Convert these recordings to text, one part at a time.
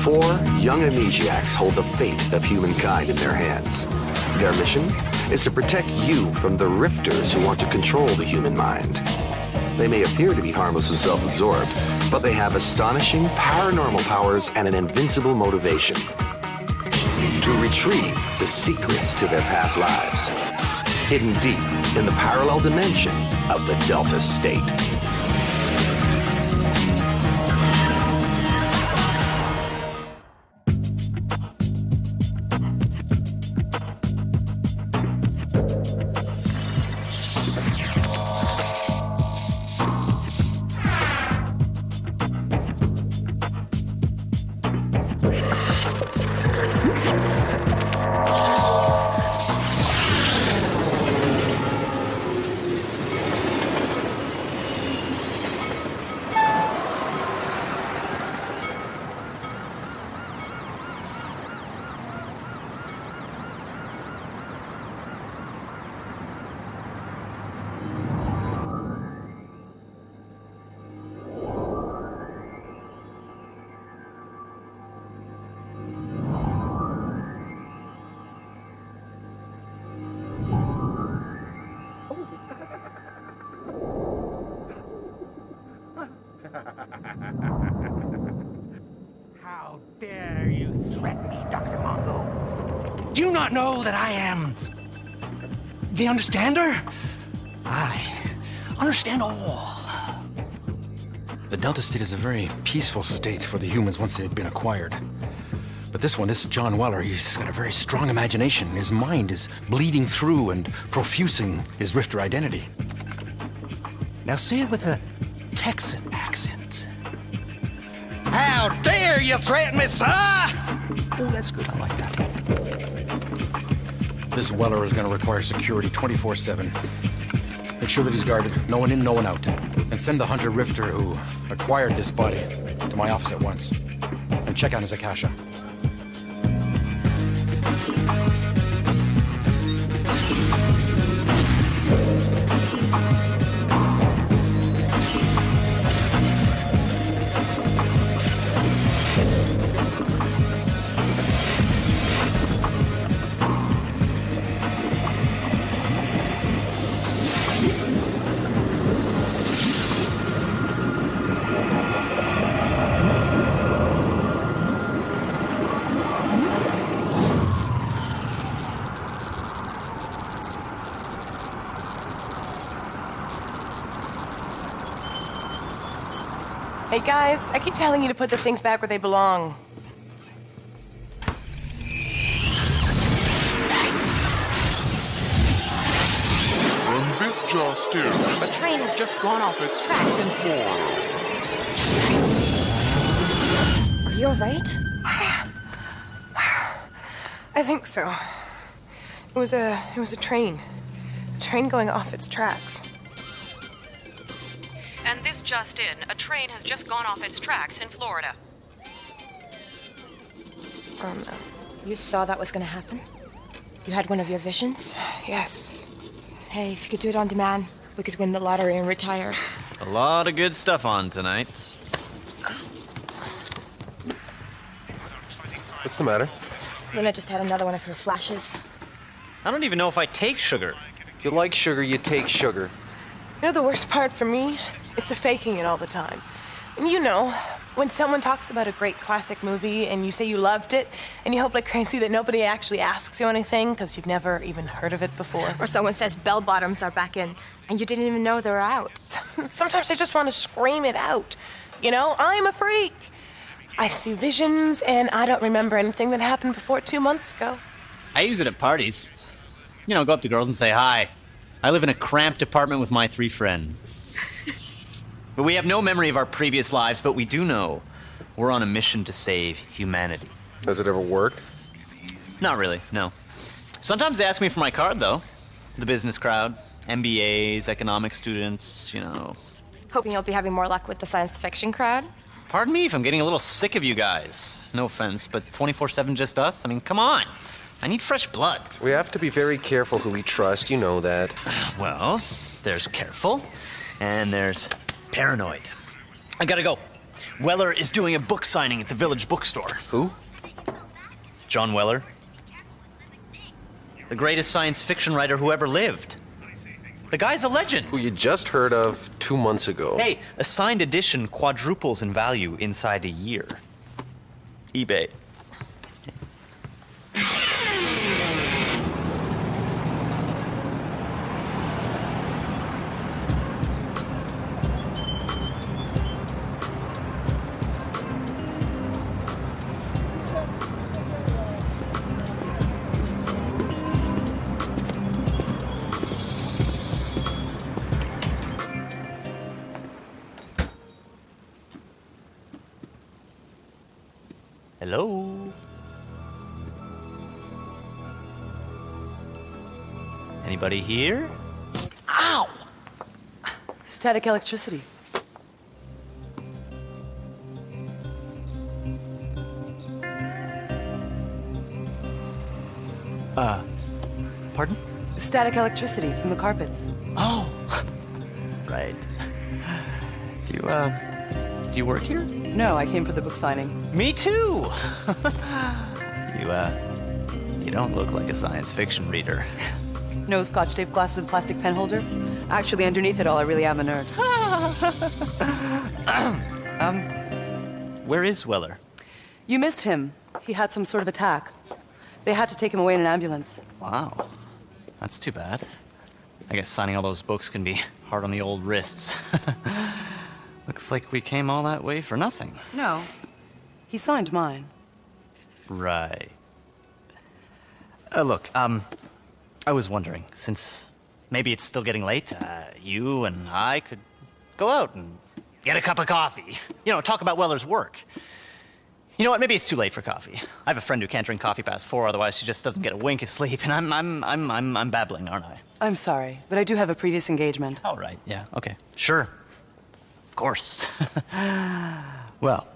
4 young amnesiacs hold the fate of humankind in their hands. Their mission is to protect you from the rifters who want to control the human mind. They may appear to be harmless and self-absorbed, but they have astonishing paranormal powers and an invincible motivation: to retrieve the secrets to their past lives, hidden deep in the parallel dimension of the Delta State. How dare you threaten me, Dr. Mongo? Do you not know that I am the Understander? I understand all. The Delta State is a very peaceful state for the humans once they've been acquired. But this John Weller, he's got a very strong imagination. His mind is bleeding through and profusing his Rifter identity. Now say it with a Texan accent. How dare you threaten me, sir? Oh, that's good. I like that. This Weller is going to require security 24/7. Make sure that he's guarded, no one in, no one out. And send the Hunter Rifter who acquired this body to my office at once. And check on his Akasha. Hey guys, I keep telling you to put the things back where they belong. And this just in. A train has just gone off its tracks in Florida. Are you alright? I think so. It was a train. A train going off its tracks. And this just in, a train has just gone off its tracks in Florida. Oh no. You saw that was gonna happen? You had one of your visions? Yes. Hey, if you could do it on demand, we could win the lottery and retire. A lot of good stuff on tonight. What's the matter? Luna just had another one of her flashes. I don't even know if I take sugar. If you like sugar, you take sugar. You know the worst part for me? It's the faking it all the time. And you know, when someone talks about a great classic movie and you say you loved it, and you hope like crazy that nobody actually asks you anything because you've never even heard of it before. Or someone says bell bottoms are back in, and you didn't even know they were out. Sometimes I just want to scream it out. You know, I'm a freak. I see visions, and I don't remember anything that happened before 2 months ago. I use it at parties. You know, go up to girls and say hi. I live in a cramped apartment with my 3 friends. But we have no memory of our previous lives, but we do know we're on a mission to save humanity. Has it ever worked? Not really, no. Sometimes they ask me for my card, though. The business crowd, MBAs, economic students, you know. Hoping you'll be having more luck with the science fiction crowd. Pardon me if I'm getting a little sick of you guys. No offense, but 24/7 just us? I mean, come on. I need fresh blood. We have to be very careful who we trust, you know that. Well, there's careful, and there's paranoid. I gotta go. Weller is doing a book signing at the village bookstore. Who? John Weller. The greatest science fiction writer who ever lived. The guy's a legend. Who you just heard of 2 months ago. Hey, a signed edition quadruples in value inside a year. eBay. Hello? Anybody here? Ow! Static electricity. Pardon? Static electricity from the carpets. Oh! Right. Do you work here? No, I came for the book signing. Me too! You don't look like a science fiction reader. No Scotch tape glasses and plastic pen holder? Actually, underneath it all, I really am a nerd. Where is Weller? You missed him. He had some sort of attack. They had to take him away in an ambulance. Wow. That's too bad. I guess signing all those books can be hard on the old wrists. Looks like we came all that way for nothing. No. He signed mine. Right. Look, I was wondering, since maybe it's still getting late, you and I could go out and get a cup of coffee. You know, talk about Weller's work. You know what? Maybe it's too late for coffee. I have a friend who can't drink coffee past 4, otherwise she just doesn't get a wink of sleep, and I'm babbling, aren't I? I'm sorry, but I do have a previous engagement. Oh, right. Yeah. Okay. Sure. Of course. Well,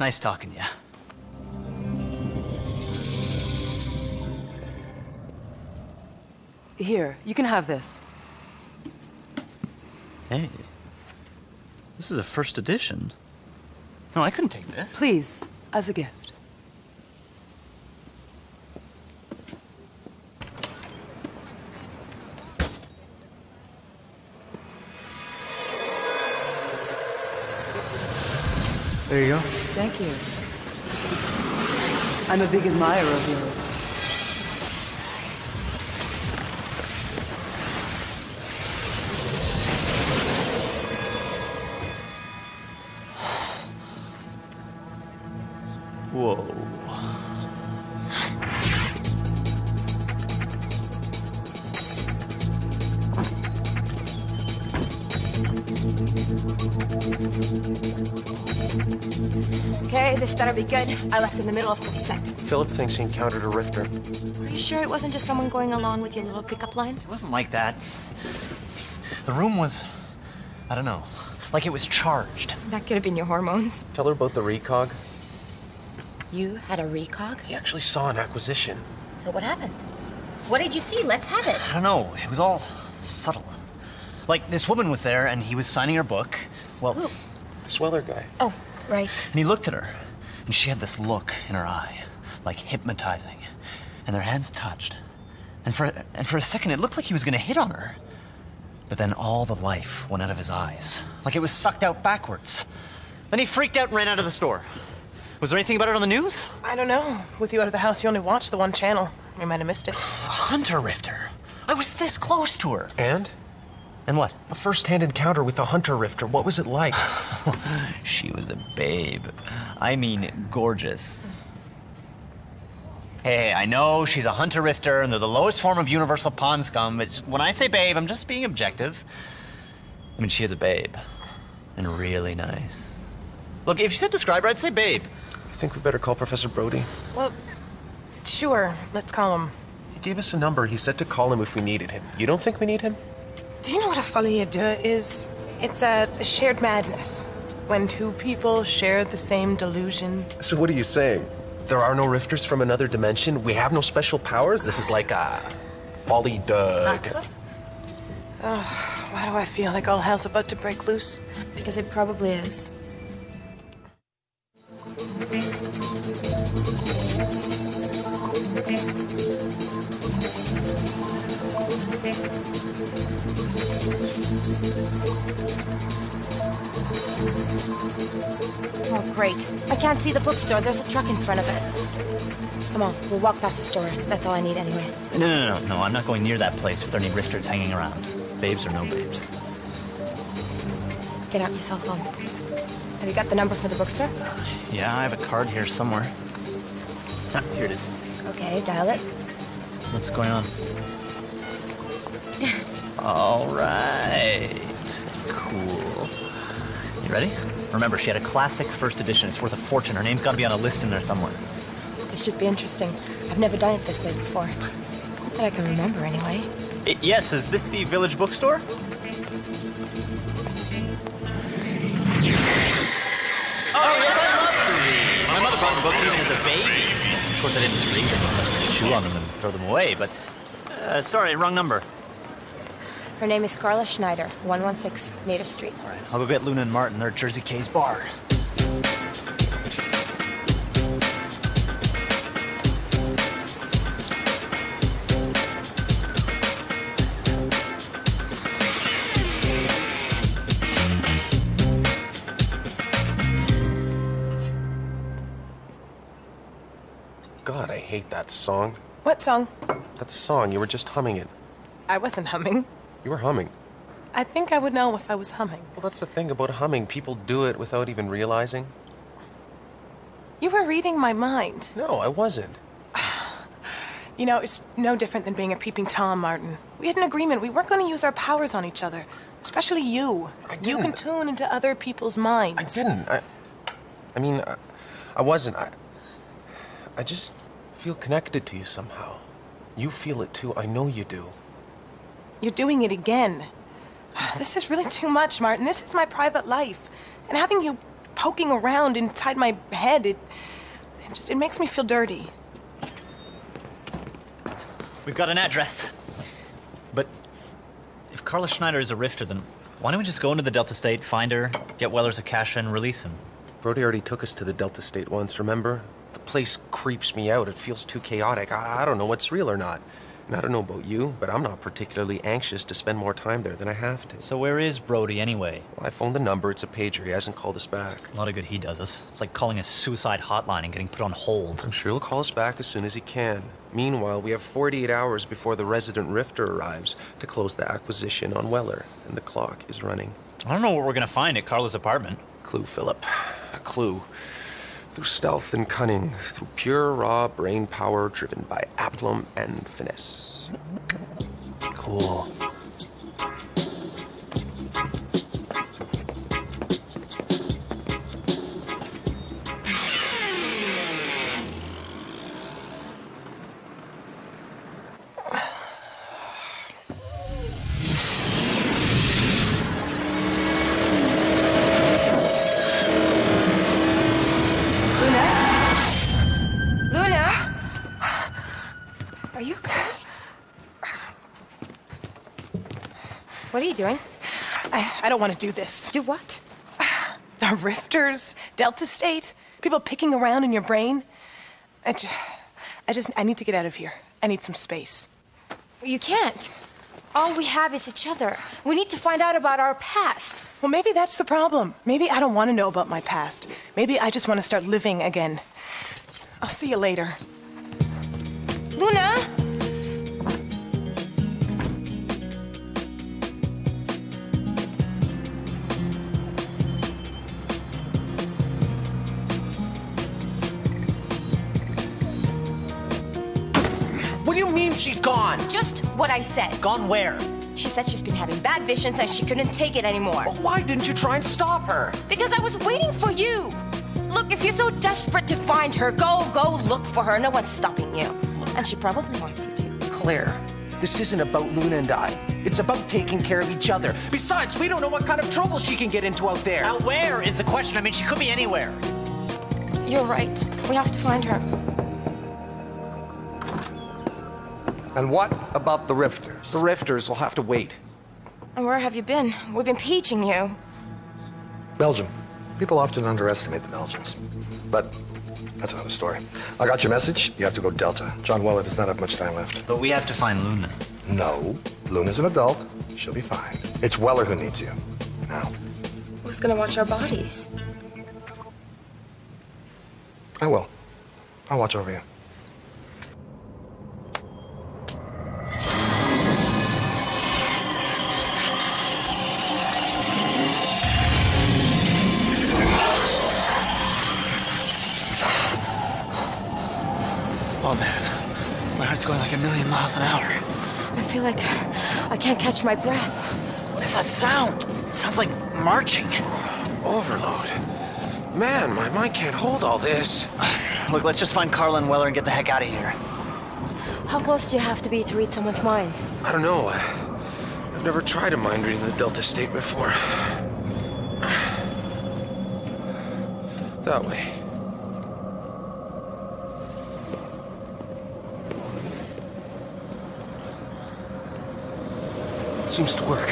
nice talking to you. Here, you can have this. Hey, this is a first edition. No, I couldn't take this. Please, as a gift. There you go. Thank you. I'm a big admirer of yours. Whoa. Okay, this better be good. I left in the middle of the set. Philip thinks he encountered a rifter. Are you sure it wasn't just someone going along with your little pickup line? It wasn't like that. The room was, I don't know, like it was charged. That could have been your hormones. Tell her about the recog. You had a recog? He actually saw an acquisition. So what happened? What did you see? Let's have it. I don't know. It was all subtle. Like, this woman was there, and he was signing her book. Well, Ooh. The Weller guy. Oh, right. and he looked at her, and she had this look in her eye, like hypnotizing. And their hands touched. And for a second, it looked like he was gonna hit on her. But then all the life went out of his eyes, like it was sucked out backwards. Then he freaked out and ran out of the store. Was there anything about it on the news? I don't know. With you out of the house, you only watched the one channel. We might have missed it. A hunter rifter. I was this close to her. And? And what? A first-hand encounter with a hunter rifter. What was it like? She was a babe. I mean, gorgeous. Hey, I know she's a hunter rifter, and they're the lowest form of universal pond scum. But when I say babe, I'm just being objective. I mean, she is a babe. And really nice. Look, if you said describe her, I'd say babe. I think we better call Professor Brody. Well, sure. Let's call him. He gave us a number. He said to call him if we needed him. You don't think we need him? Do you know what a folie à deux is? It's a shared madness. When two people share the same delusion. So what are you saying? There are no rifters from another dimension? We have no special powers? This is like a folie de... Why do I feel like all hell's about to break loose? Because it probably is. Oh, great. I can't see the bookstore. There's a truck in front of it. Come on, we'll walk past the store. That's all I need anyway. No, I'm not going near that place if there are any rifters hanging around. Babes or no babes. Get out your cell phone. Have you got the number for the bookstore? Yeah, I have a card here somewhere. Ah, here it is. Okay, dial it. What's going on? All right. Cool. You ready? Remember, she had a classic first edition. It's worth a fortune. Her name's got to be on a list in there somewhere. This should be interesting. I've never done it this way before. Not that I can remember, anyway. Yes, is this the Village Bookstore? Oh, yes, I love to read. My mother bought me books even as a baby. Of course, I didn't read them, but chew on them and throw them away, but... sorry, wrong number. Her name is Carla Schneider, 116 Native Street. All right, I'll go get Luna and Martin. They're at Jersey K's bar. God, I hate that song. What song? That song, you were just humming it. I wasn't humming. You were humming. I think I would know if I was humming. Well, that's the thing about humming. People do it without even realizing. You were reading my mind. No, I wasn't. You know, it's no different than being a peeping Tom, Martin. We had an agreement. We weren't going to use our powers on each other. Especially you. You can tune into other people's minds. I didn't. I mean, I wasn't. I just feel connected to you somehow. You feel it too. I know you do. You're doing it again. This is really too much, Martin. This is my private life. And having you poking around inside my head, it makes me feel dirty. We've got an address. But if Carla Schneider is a rifter, then why don't we just go into the Delta State, find her, get Wellers a cash and release him? Brody already took us to the Delta State once, remember? The place creeps me out. It feels too chaotic. I don't know what's real or not. And I don't know about you, but I'm not particularly anxious to spend more time there than I have to. So where is Brody anyway? Well, I phoned the number. It's a pager. He hasn't called us back. A lot of good he does us. It's like calling a suicide hotline and getting put on hold. I'm sure he'll call us back as soon as he can. Meanwhile, we have 48 hours before the resident rifter arrives to close the acquisition on Weller, and the clock is running. I don't know what we're gonna find at Carla's apartment. Clue, Philip. A clue. Through stealth and cunning, through pure, raw brain power driven by aplomb and finesse. Cool. What are you doing? I don't want to do this. Do what? The rifters, Delta State, people picking around in your brain. I need to get out of here. I need some space. You can't. All we have is each other. We need to find out about our past. Well, maybe that's the problem. Maybe I don't want to know about my past. Maybe I just want to start living again. I'll see you later. Luna! What do you mean she's gone? Just what I said. Gone where? She said she's been having bad visions and she couldn't take it anymore. Well, why didn't you try and stop her? Because I was waiting for you. Look, if you're so desperate to find her, go look for her. No one's stopping you. And she probably wants you to. Claire, this isn't about Luna and I. It's about taking care of each other. Besides, we don't know what kind of trouble she can get into out there. Out where is the question? I mean, she could be anywhere. You're right. We have to find her. And what about the rifters? The rifters will have to wait. And where have you been? We've been paging you. Belgium. People often underestimate the Belgians. But that's another story. I got your message. You have to go Delta. John Weller does not have much time left. But we have to find Luna. No. Luna's an adult. She'll be fine. It's Weller who needs you. Now. Who's gonna watch our bodies? I will. I'll watch over you. Oh, man. My heart's going like 1,000,000 miles an hour. I feel like I can't catch my breath. What is that sound? It sounds like marching. Overload. Man, my mind can't hold all this. Look, let's just find Carla and Weller and get the heck out of here. How close do you have to be to read someone's mind? I don't know. I've never tried a mind reading the Delta State before. That way. Seems to work.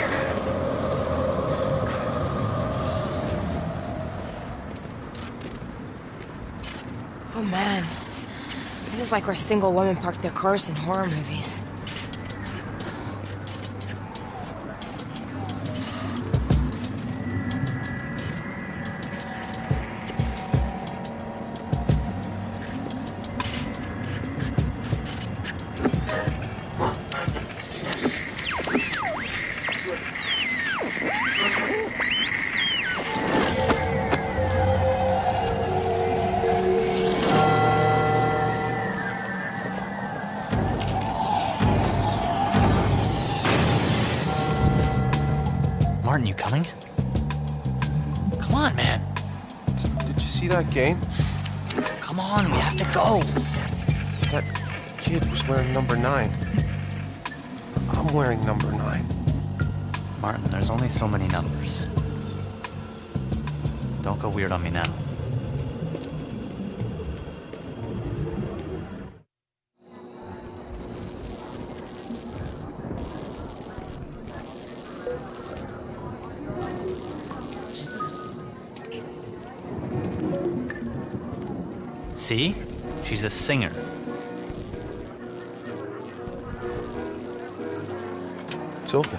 Oh man, this is like where single women park their cars in horror movies. Martin, you coming? Come on, man. Did you see that game? Come on, we have to go. That kid was wearing number 9. I'm wearing number 9. Martin, there's only so many numbers. Don't go weird on me now. See? She's a singer. It's open.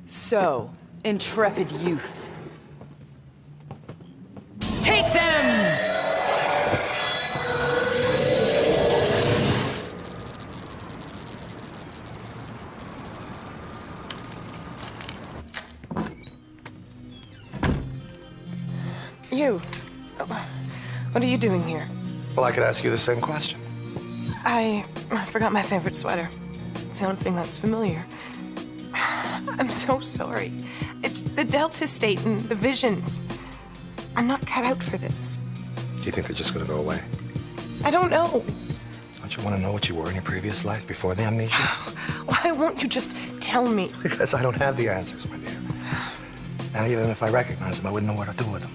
So, intrepid youth. Take them! You. What are you doing here? Well, I could ask you the same question. I forgot my favorite sweater. It's the only thing that's familiar. I'm so sorry. It's the Delta State and the visions. I'm not cut out for this. Do you think they're just gonna go away? I don't know. Don't you want to know what you were in your previous life before the amnesia? Why won't you just tell me? Because I don't have the answers, my dear. And even if I recognize them, I wouldn't know what to do with them.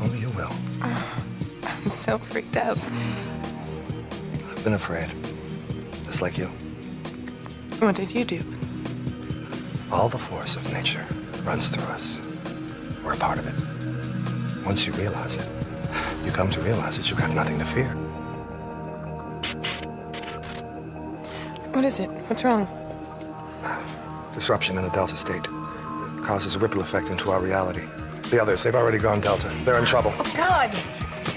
Only you will. I'm so freaked out. I've been afraid. Just like you. What did you do? All the force of nature runs through us. We're a part of it. Once you realize it, you come to realize that you've got nothing to fear. What is it? What's wrong? Disruption in the Delta State. It causes a ripple effect into our reality. The others, they've already gone Delta. They're in trouble. Oh, God!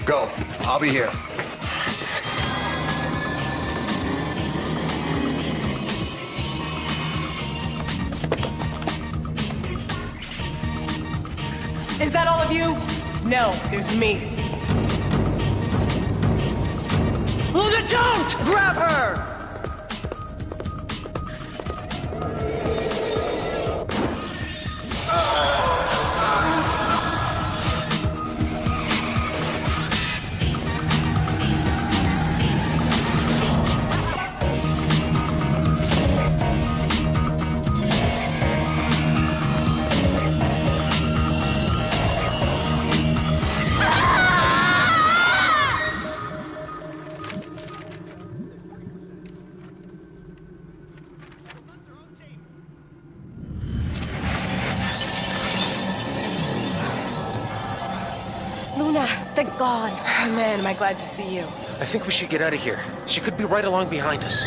Go. I'll be here. Is that all of you? No, there's me. don't! Grab her! Luna, thank God. Man, am I glad to see you. I think we should get out of here. She could be right along behind us.